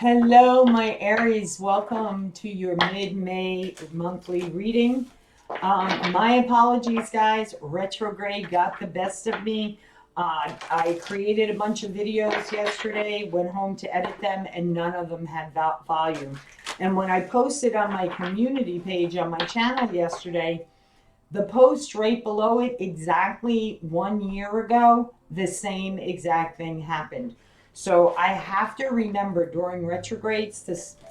Hello, my Aries. Welcome to your mid-May monthly reading. My apologies, guys. Retrograde got the best of me. I created a bunch of videos yesterday, went home to edit them, and none of them had volume. And when I posted on my community page on my channel yesterday, the post right below it, exactly 1 year ago, the same exact thing happened. So I have to remember during retrogrades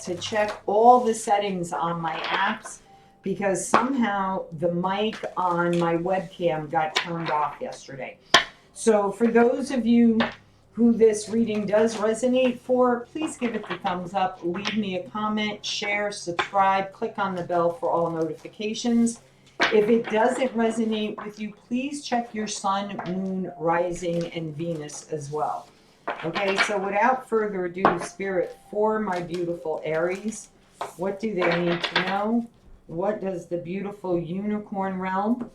to check all the settings on my apps because somehow the mic on my webcam got turned off yesterday. So for those of you who this reading does resonate for, please give it the thumbs up, leave me a comment, share, subscribe, click on the bell for all notifications. If it doesn't resonate with you, please check your sun, moon, rising, and Venus as well. Okay, so without further ado, Spirit, for my beautiful Aries, what do they need to know? What does the beautiful unicorn realm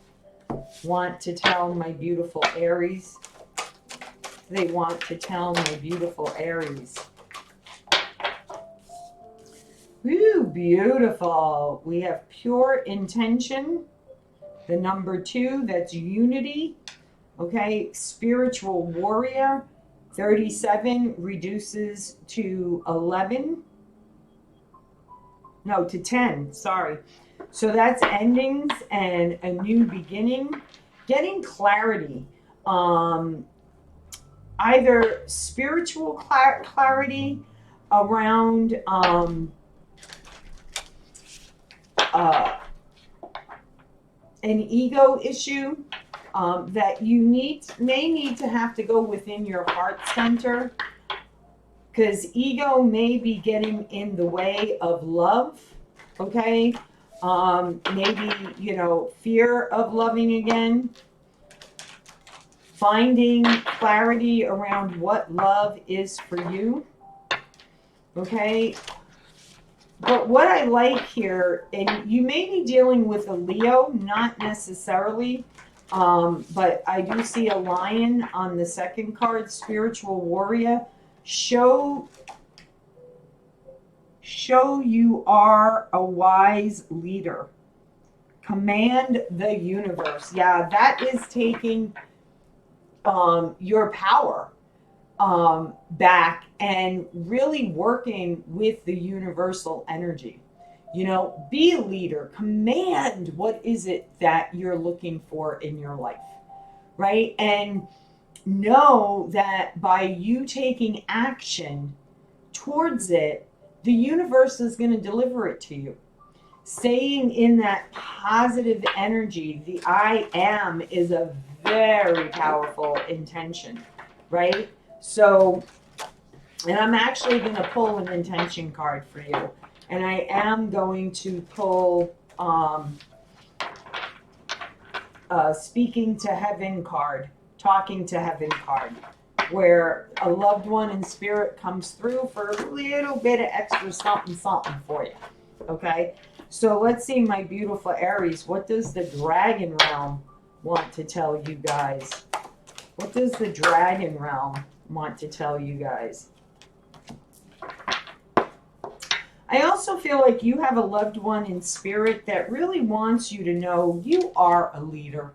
want to tell my beautiful Aries? They want to tell my beautiful Aries. Woo, beautiful. We have pure intention. The number 2, that's unity. Okay, spiritual warrior. 37 reduces to 11. No, to 10, sorry. So that's endings and a new beginning. Getting clarity. Either spiritual clarity around an ego issue that you may need to have to go within your heart center, because ego may be getting in the way of love. Okay, maybe fear of loving again, finding clarity around what love is for you. Okay, but what I like here, and you may be dealing with a Leo, not necessarily, but I do see a lion on the second card, spiritual warrior. Show you are a wise leader. Command the universe. Yeah, that is taking your power back and really working with the universal energy. Be a leader, command what is it that you're looking for in your life, right? And know that by you taking action towards it, the universe is going to deliver it to you. Staying in that positive energy, the I am, is a very powerful intention, right? So, and I'm actually going to pull an intention card for you. And I am going to pull speaking to heaven card, talking to heaven card, where a loved one in spirit comes through for a little bit of extra something for you. Okay, so let's see, my beautiful Aries, what does the dragon realm want to tell you guys? What does the dragon realm want to tell you guys? I also feel like you have a loved one in spirit that really wants you to know you are a leader.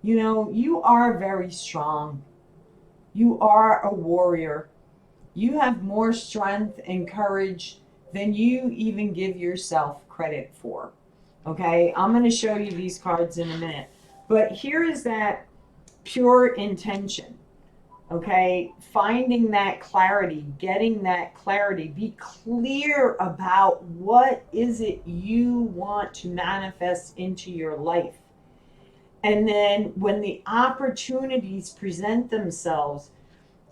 You are very strong. You are a warrior. You have more strength and courage than you even give yourself credit for. Okay, I'm going to show you these cards in a minute. But here is that pure intention. Okay, finding that clarity, getting that clarity. Be clear about what is it you want to manifest into your life. And then when the opportunities present themselves,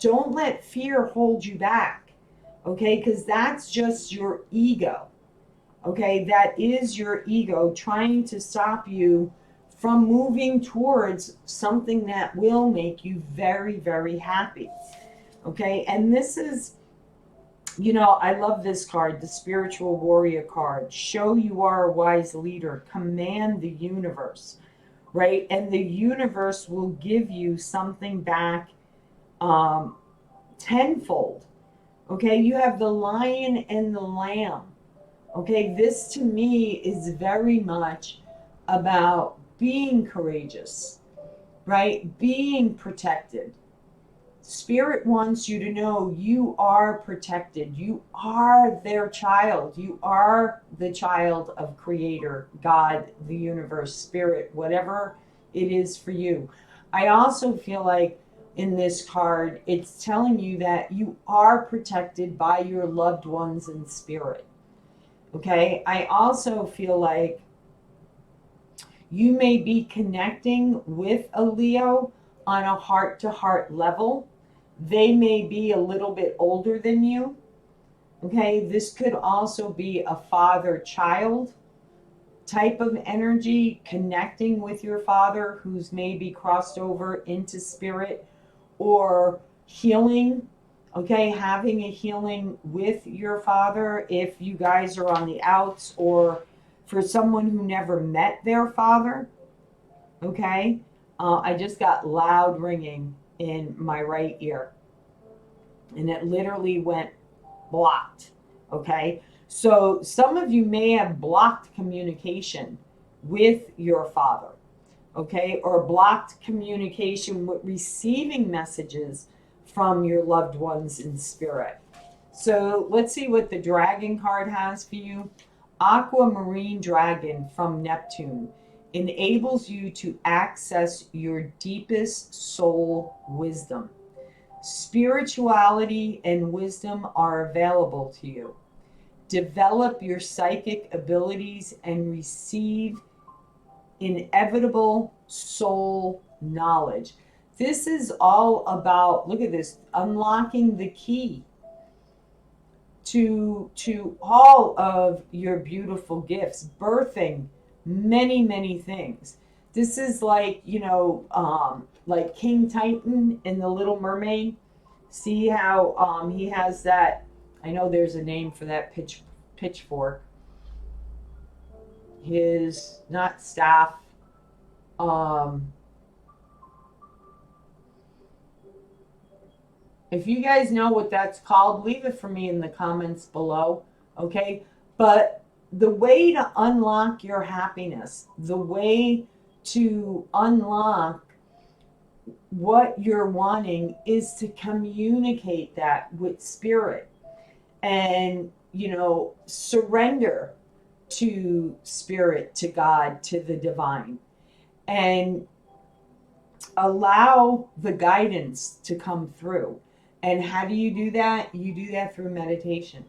don't let fear hold you back. Okay, because that's just your ego. Okay, that is your ego trying to stop you from moving towards something that will make you very, very happy. Okay, and this is, I love this card, the spiritual warrior card. Show you are a wise leader. Command the universe, right? And the universe will give you something back tenfold. Okay, you have the lion and the lamb. Okay, this to me is very much about being courageous, right? Being protected. Spirit wants you to know you are protected. You are their child. You are the child of Creator, God, the universe, Spirit, whatever it is for you. I also feel like in this card, it's telling you that you are protected by your loved ones in spirit. Okay. I also feel like you may be connecting with a Leo on a heart to heart level. They may be a little bit older than you. Okay, this could also be a father child type of energy, connecting with your father who's maybe crossed over into spirit, or healing. Okay, having a healing with your father if you guys are on the outs, or for someone who never met their father. Okay, I just got loud ringing in my right ear, and it literally went blocked. Okay, so some of you may have blocked communication with your father. Okay, or blocked communication with receiving messages from your loved ones in spirit. So let's see what the dragon card has for you. Aquamarine dragon from Neptune enables you to access your deepest soul wisdom. Spirituality and wisdom are available to you. Develop your psychic abilities and receive inevitable soul knowledge. This is all about, look at this, unlocking the key to all of your beautiful gifts, birthing many things. This is like, like King Titan in The Little Mermaid. See how he has that, I know there's a name for that pitchfork. His, not staff, um if you guys know what that's called, leave it for me in the comments below. Okay, but the way to unlock your happiness, the way to unlock what you're wanting, is to communicate that with spirit, and surrender to spirit, to God, to the divine, and allow the guidance to come through. And how do you do that? You do that through meditation.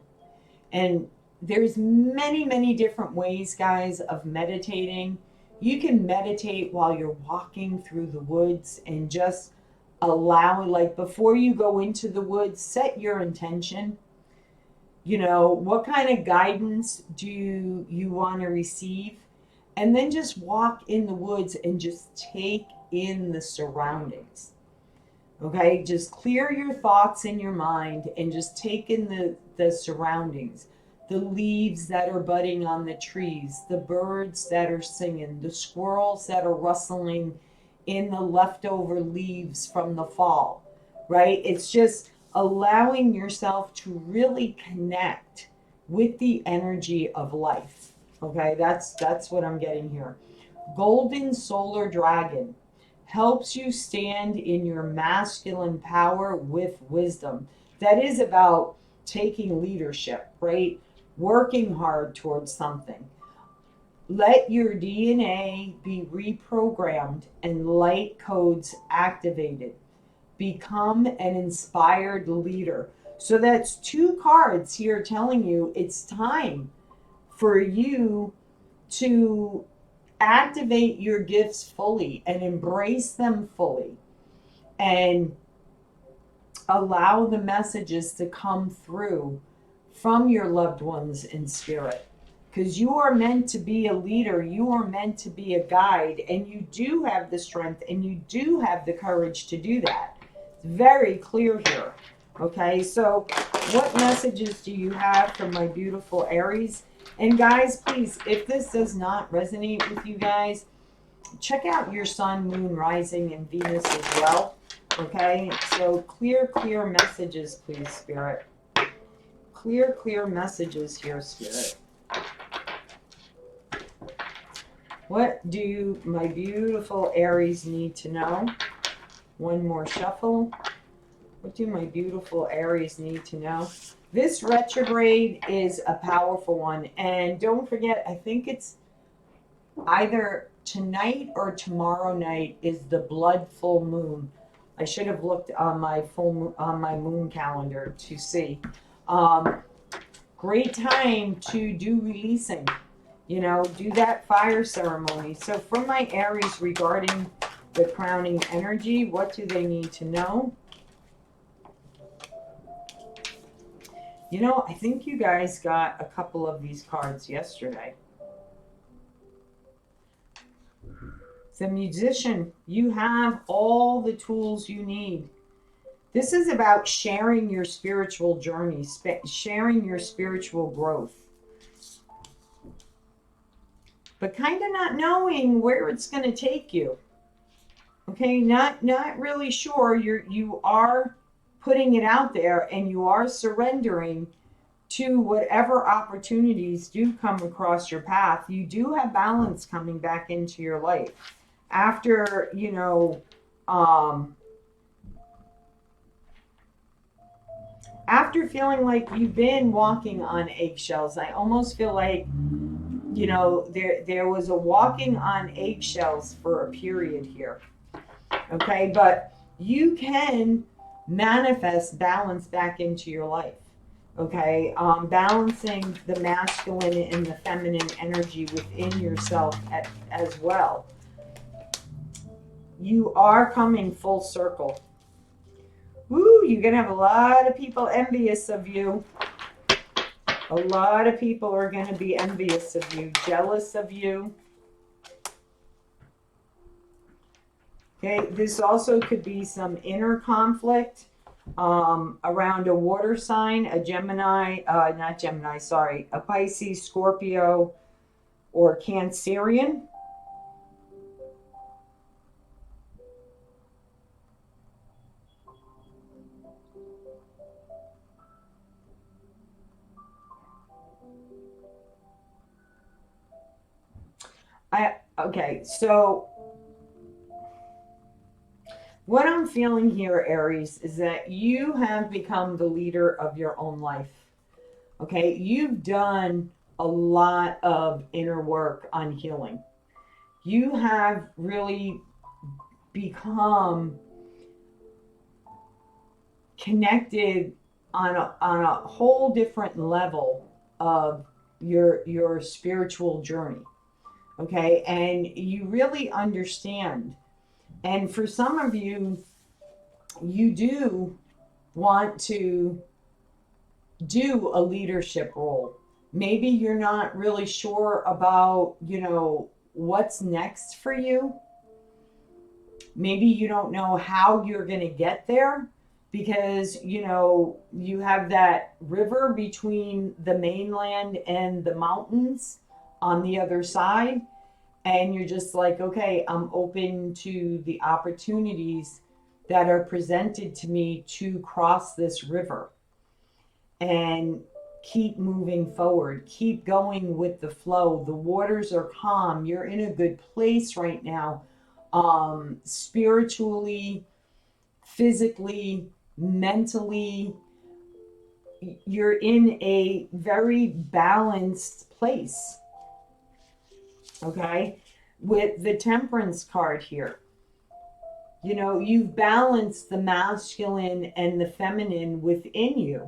And there's many different ways, guys, of meditating. You can meditate while you're walking through the woods, and just allow, like, before you go into the woods, set your intention. What kind of guidance do you want to receive? And then just walk in the woods and just take in the surroundings. Okay, just clear your thoughts in your mind and just take in the surroundings. The leaves that are budding on the trees, the birds that are singing, the squirrels that are rustling in the leftover leaves from the fall, right? It's just allowing yourself to really connect with the energy of life. Okay, that's what I'm getting here. Golden solar dragon helps you stand in your masculine power with wisdom. That is about taking leadership, right? Working hard towards something. Let your DNA be reprogrammed and light codes activated. Become an inspired leader. So that's two cards here telling you it's time for you to activate your gifts fully and embrace them fully, and allow the messages to come through from your loved ones in spirit. Because you are meant to be a leader, you are meant to be a guide, and you do have the strength and you do have the courage to do that. It's very clear here. Okay, so what messages do you have for my beautiful Aries? And guys, please, if this does not resonate with you guys, check out your sun, moon, rising, and Venus as well. Okay, so clear messages, please, Spirit. clear messages here, Spirit. What do my beautiful Aries need to know? One more shuffle. What do my beautiful Aries need to know? This retrograde is a powerful one. And don't forget, I think it's either tonight or tomorrow night is the blood full moon. I should have looked on my moon calendar to see. Great time to do releasing. You know, do that fire ceremony. So for my Aries regarding the crowning energy, what do they need to know? You know, I think you guys got a couple of these cards yesterday. The Musician, you have all the tools you need. This is about sharing your spiritual journey, sharing your spiritual growth. But kind of not knowing where it's going to take you. Okay, not really sure. You are putting it out there and you are surrendering to whatever opportunities do come across your path. You do have balance coming back into your life. After, you know, after feeling like you've been walking on eggshells, I almost feel like, you know, there was a walking on eggshells for a period here. Okay, but you can manifest balance back into your life. Okay, balancing the masculine and the feminine energy within yourself as well. You are coming full circle. Woo, you're going to have a lot of people envious of you. A lot of people are going to be envious of you, jealous of you. Okay, this also could be some inner conflict around a water sign, a Gemini, not Gemini, sorry, a Pisces, Scorpio, or Cancerian. Okay, so what I'm feeling here, Aries, is that you have become the leader of your own life. Okay, you've done a lot of inner work on healing. You have really become connected on a whole different level of your spiritual journey. Okay, and you really understand. And for some of you, you do want to do a leadership role. Maybe you're not really sure about, you know, what's next for you. Maybe you don't know how you're going to get there because, you know, you have that river between the mainland and the mountains on the other side. And you're just like, okay, I'm open to the opportunities that are presented to me to cross this river and keep moving forward, keep going with the flow. The waters are calm. You're in a good place right now, spiritually, physically, mentally. You're in a very balanced place. Okay, with the Temperance card here. You know, you've balanced the masculine and the feminine within you.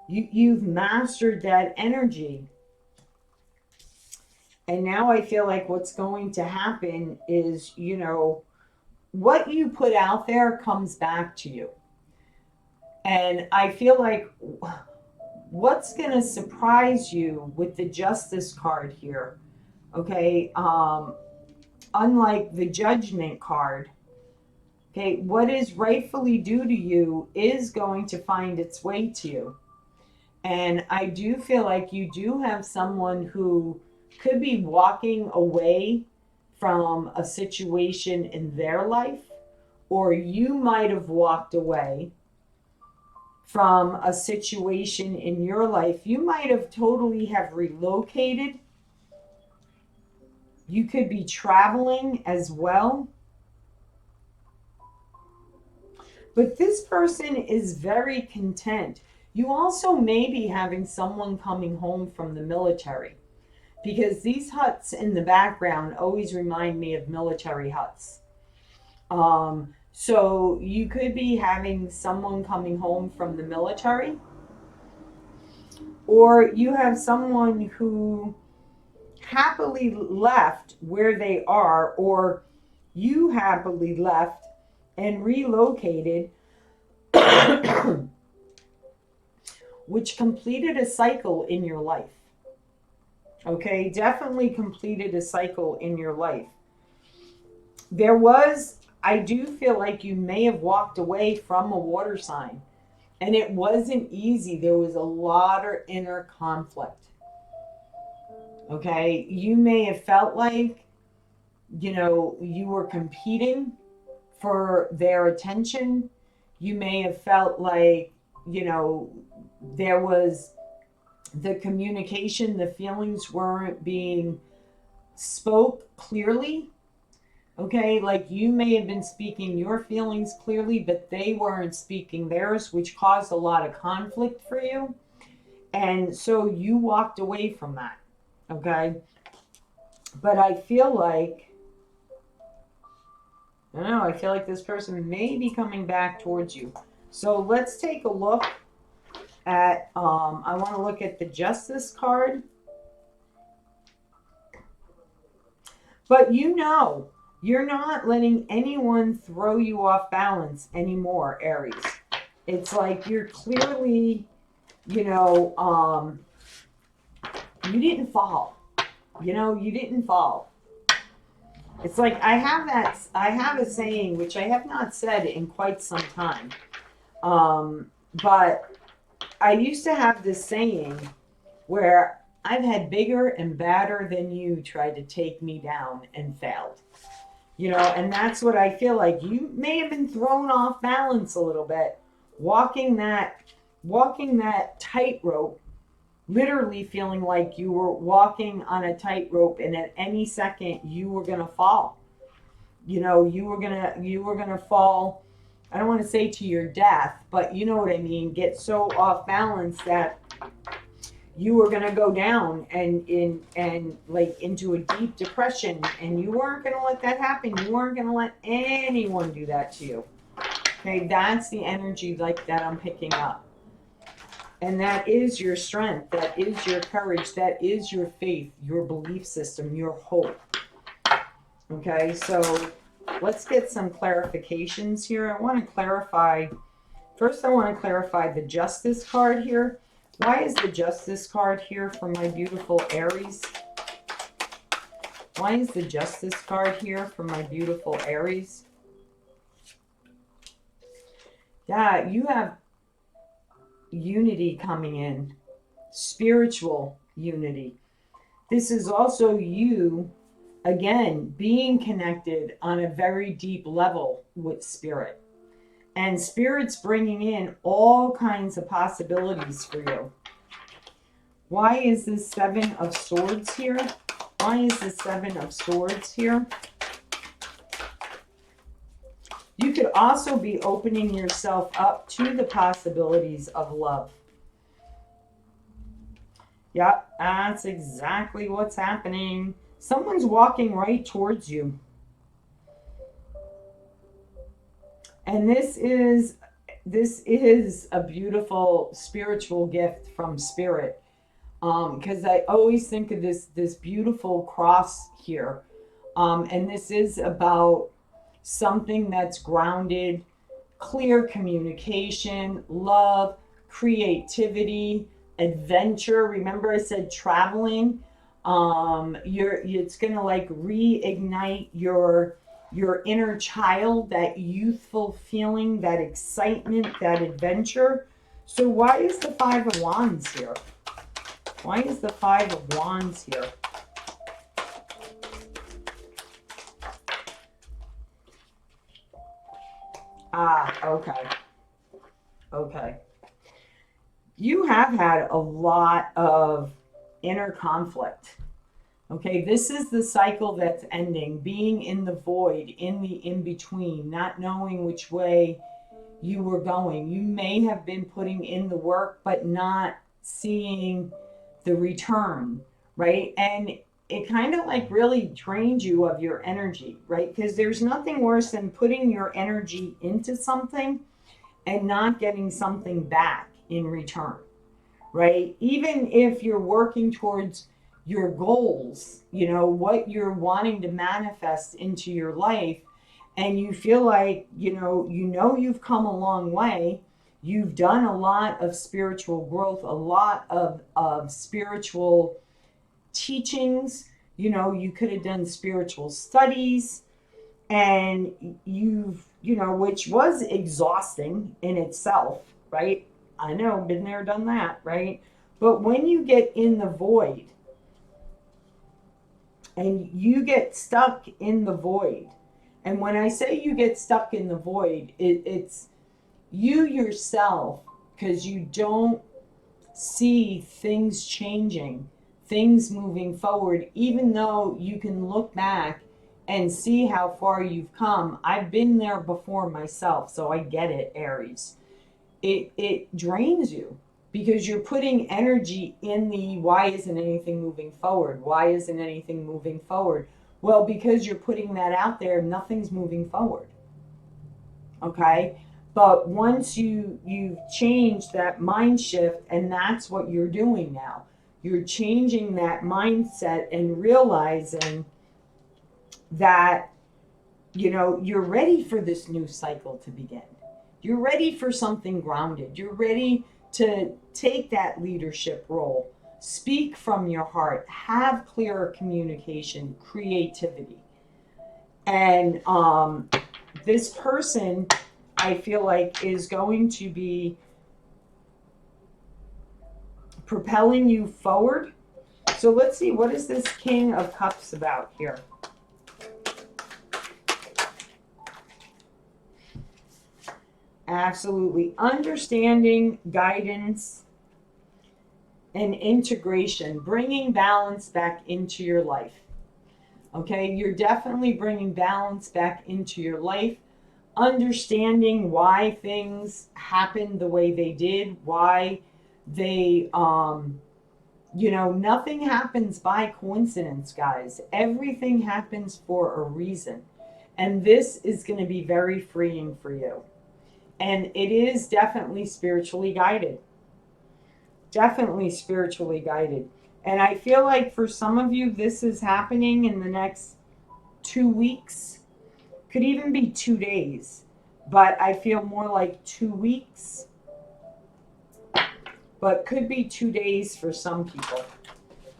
You've mastered that energy. And now I feel like what's going to happen is, you know, what you put out there comes back to you. And I feel like what's going to surprise you with the Justice card here, okay, unlike the Judgment card, okay, what is rightfully due to you is going to find its way to you. And I do feel like you do have someone who could be walking away from a situation in their life, or you might have walked away from a situation in your life. You might have totally have relocated. You could be traveling as well. But this person is very content. You also may be having someone coming home from the military, because these huts in the background always remind me of military huts. So you could be having someone coming home from the military, or you have someone who happily left where they are, or you happily left and relocated, which completed a cycle in your life. Okay, definitely completed a cycle in your life. I do feel like you may have walked away from a water sign, and it wasn't easy. There was a lot of inner conflict. Okay, you may have felt like, you were competing for their attention. You may have felt like, there was the communication, the feelings weren't being spoke clearly. Okay, like you may have been speaking your feelings clearly, but they weren't speaking theirs, which caused a lot of conflict for you. And so you walked away from that. Okay, but I feel like, I don't know, I feel like this person may be coming back towards you. So let's take a look at, I want to look at the Justice card. But you're not letting anyone throw you off balance anymore, Aries. It's like you're clearly, you didn't fall. You didn't fall. It's like I have a saying, which I have not said in quite some time. But I used to have this saying where I've had bigger and badder than you tried to take me down and failed. And that's what I feel like. You may have been thrown off balance a little bit, walking that tightrope, literally feeling like you were walking on a tightrope, and at any second you were gonna fall. You were gonna fall. I don't want to say to your death, but you know what I mean. Get so off balance that you were going to go down and like into a deep depression, and you weren't going to let that happen. You weren't going to let anyone do that to you. Okay, that's the energy like that I'm picking up. And that is your strength, that is your courage, that is your faith, your belief system, your hope. Okay, so let's get some clarifications here. I want to clarify the Justice card here. Why is the Justice card here for my beautiful Aries? Why is the Justice card here for my beautiful Aries? Yeah, you have unity coming in. Spiritual unity. This is also you, again, being connected on a very deep level with Spirit. And Spirit's bringing in all kinds of possibilities for you. Why is this Seven of Swords here? Why is the Seven of Swords here? You could also be opening yourself up to the possibilities of love. Yep, that's exactly what's happening. Someone's walking right towards you. And this is a beautiful spiritual gift from Spirit. Because I always think of this beautiful cross here. And this is about something that's grounded, clear communication, love, creativity, adventure. Remember I said traveling. It's gonna like reignite your inner child, that youthful feeling, that excitement, that adventure. So why is the Five of Wands here? Why is the Five of Wands here? Ah, okay. Okay. you have had a lot of inner conflict. Okay, this is the cycle that's ending, being in the void, in the in between, not knowing which way you were going. You may have been putting in the work, but not seeing the return, right? And it kind of like really drains you of your energy, right? Because there's nothing worse than putting your energy into something and not getting something back in return, right? Even if you're working towards your goals, you know, what you're wanting to manifest into your life, and you feel like, you've come a long way. You've done a lot of spiritual growth, a lot of spiritual teachings. You could have done spiritual studies, and which was exhausting in itself, right? I know, been there, done that, right? But when you get in the void and you get stuck in the void, and when I say you get stuck in the void, it's you yourself, because you don't see things changing, things moving forward, even though you can look back and see how far you've come. I've been there before myself, so I get it, Aries. It drains you because you're putting energy in the why isn't anything moving forward? Why isn't anything moving forward? Well, because you're putting that out there, nothing's moving forward. Okay? But once you've changed that mind shift, and that's what you're doing now. You're changing that mindset and realizing that you're ready for this new cycle to begin. You're ready for something grounded. You're ready to take that leadership role. Speak from your heart. Have clearer communication, creativity. And this person, I feel like, is going to be propelling you forward. So let's see, what is this King of Cups about here? Absolutely. Understanding, guidance, and integration, bringing balance back into your life. Okay, you're definitely bringing balance back into your life, understanding why things happened the way they did, why they, nothing happens by coincidence, guys. Everything happens for a reason. And this is going to be very freeing for you. And it is definitely spiritually guided. Definitely spiritually guided. And I feel like for some of you, this is happening in the next 2 weeks. Could even be 2 days. But I feel more like 2 weeks. But could be 2 days for some people.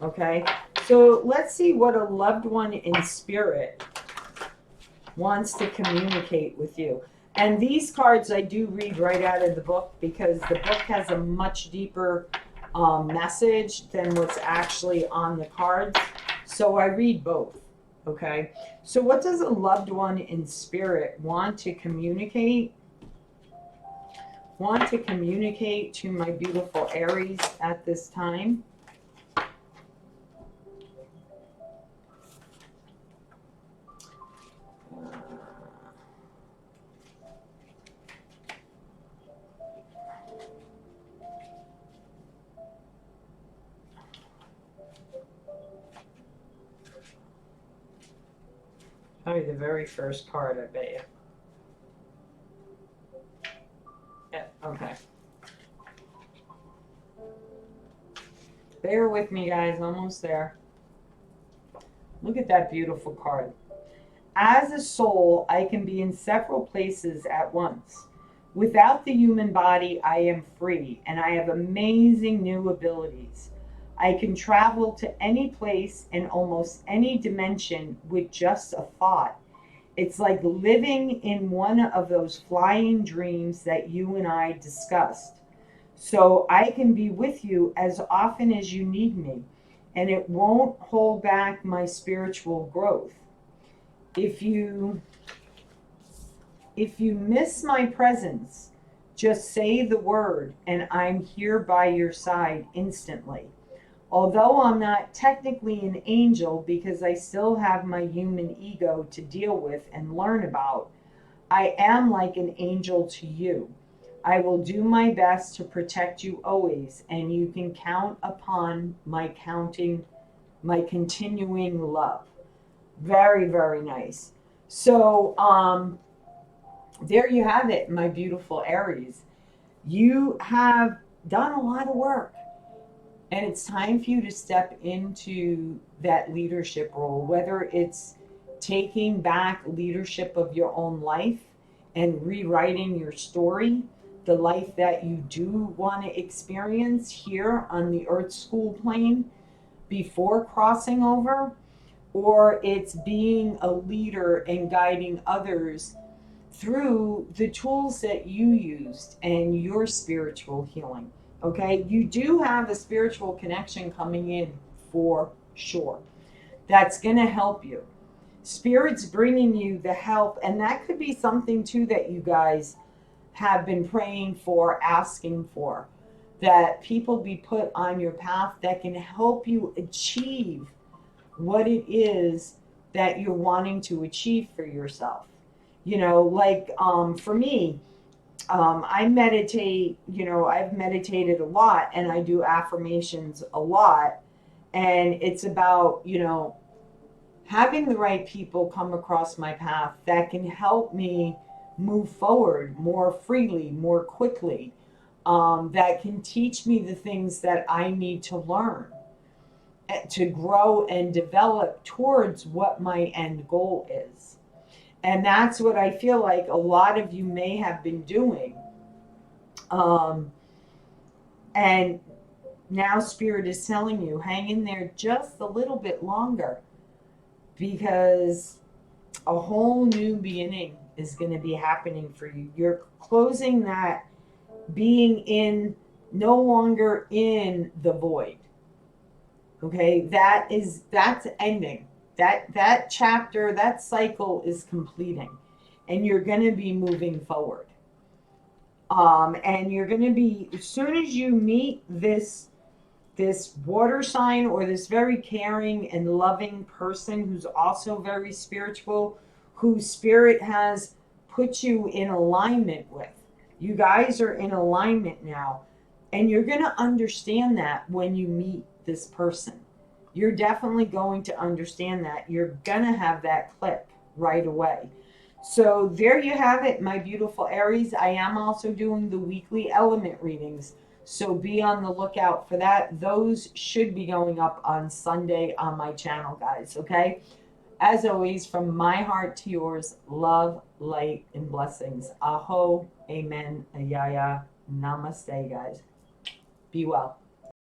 Okay? So let's see what a loved one in spirit wants to communicate with you. And these cards I do read right out of the book, because the book has a much deeper message than what's actually on the cards. So I read both. Okay. So what does a loved one in spirit want to communicate? Want to communicate to my beautiful Aries at this time? Probably the very first card, I bet you. Yeah, okay. Bear with me, guys. Almost there. Look at that beautiful card. As a soul, I can be in several places at once. Without the human body, I am free, and I have amazing new abilities. I can travel to any place in almost any dimension with just a thought. It's like living in one of those flying dreams that you and I discussed. So I can be with you as often as you need me, and it won't hold back my spiritual growth. If you miss my presence, Just say the word, and I'm here by your side instantly. Although I'm not technically an angel because I still have my human ego to deal with and learn about, I am like an angel to you. I will do my best to protect you always, and you can count upon my continuing love. Very, very nice. So, there you have it, my beautiful Aries. You have done a lot of work, and it's time for you to step into that leadership role, whether it's taking back leadership of your own life and rewriting your story, the life that you do want to experience here on the earth school plane before crossing over, or it's being a leader and guiding others through the tools that you used and your spiritual healing. Okay, you do have a spiritual connection coming in for sure. That's going to help you. Spirit's bringing you the help, and that could be something too that you guys have been praying for, asking for, that people be put on your path that can help you achieve what it is that you're wanting to achieve for yourself. You know, like for me, I meditate, I've meditated a lot and I do affirmations a lot. And it's about, having the right people come across my path that can help me move forward more freely, more quickly, that can teach me the things that I need to learn to grow and develop towards what my end goal is. And that's what I feel like a lot of you may have been doing. And now Spirit is telling you, hang in there just a little bit longer, because a whole new beginning is going to be happening for you. You're closing that being no longer in the void. Okay, that's ending. That chapter, that cycle is completing, and you're going to be moving forward. And you're going to be, as soon as you meet this water sign or this very caring and loving person who's also very spiritual, whose spirit has put you in alignment with. You guys are in alignment now, and you're going to understand that when you meet this person. You're definitely going to understand that. You're going to have that click right away. So there you have it, my beautiful Aries. I am also doing the weekly element readings, so be on the lookout for that. Those should be going up on Sunday on my channel, guys, okay? As always, from my heart to yours, love, light, and blessings. Aho, amen, ayaya, namaste, guys. Be well.